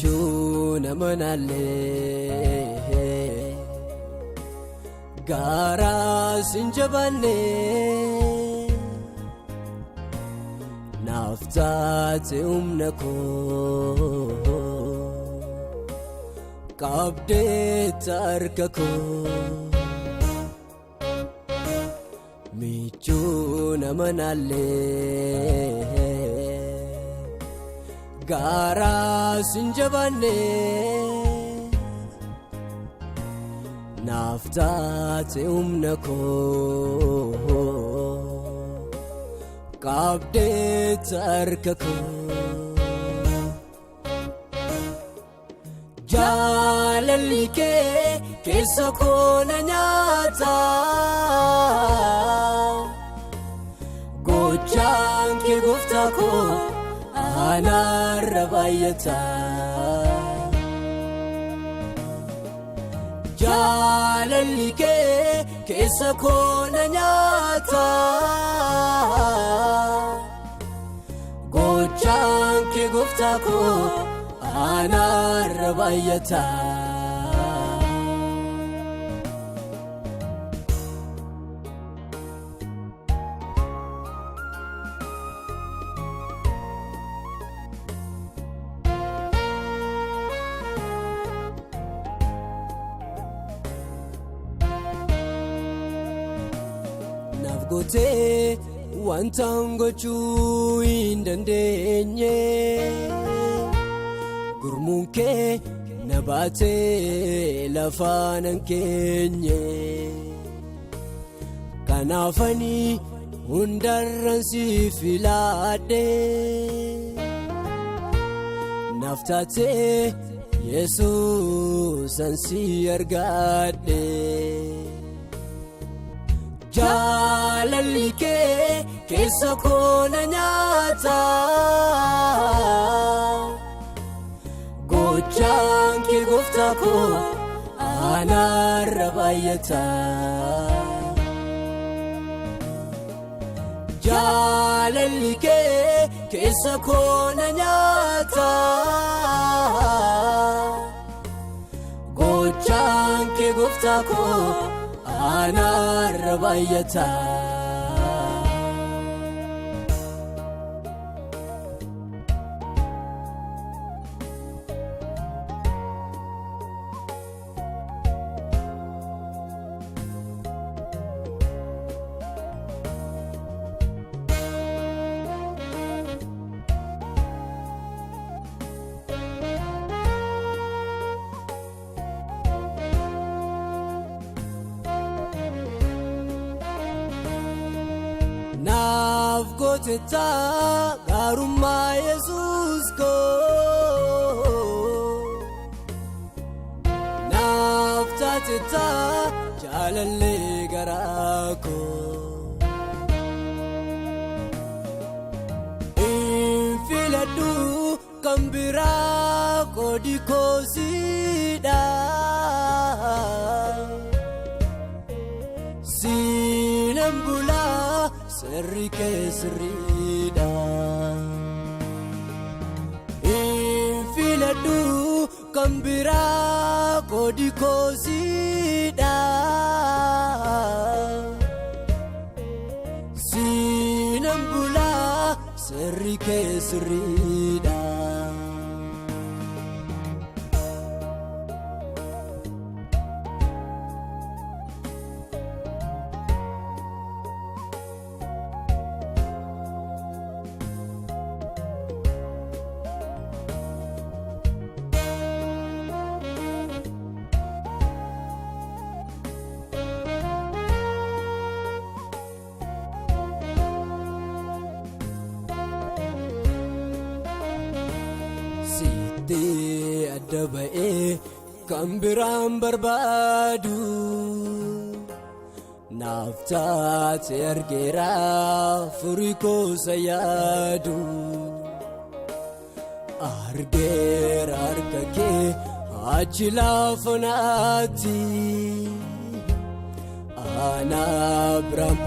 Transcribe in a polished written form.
michuu nama naallee gaaraas hin jabaanne naaf taate humna koo qabdeetta harka koo michuu nama naallee gaaraas hin jabaanne naaf taate humna koo qabdeetta harka koo jaalalli kee keessa koo na nyaata gochaan kee gooftaa koo anaarra baay'ata jaalalli kee keessa koo na nyaata gochaan kee gooftaa koo anaarra baay'ata naaf gootee wantaan gochuu hin dandeenye gurmuun kee na baatee lafaan hin keenye kanaafanii hundarran si filadhe naaf taatee Yesuusan si argadhe jaalalli kee keessa koo na nyaata gochaan kee gooftaa koo anaarra baay'ata jaalalli kee keessa koo na nyaata gochaan kee gooftaa koo anaarra baay'ata naaf gootetta gaarummaa Yesuus koo naaf taatetta jaalallee garaa koo hin filadhu kan biraa qoodi koo siidha siinan bulaa sirri kee sirriidha hin filadhu kan biraa qoodi koo siidha siinan bulaa sirri kee sirriidha adda ba'ee kan biraan barbaadu naaf taate argeera furii koo yaadu argeera harka kee achi laafanaatti ana biraan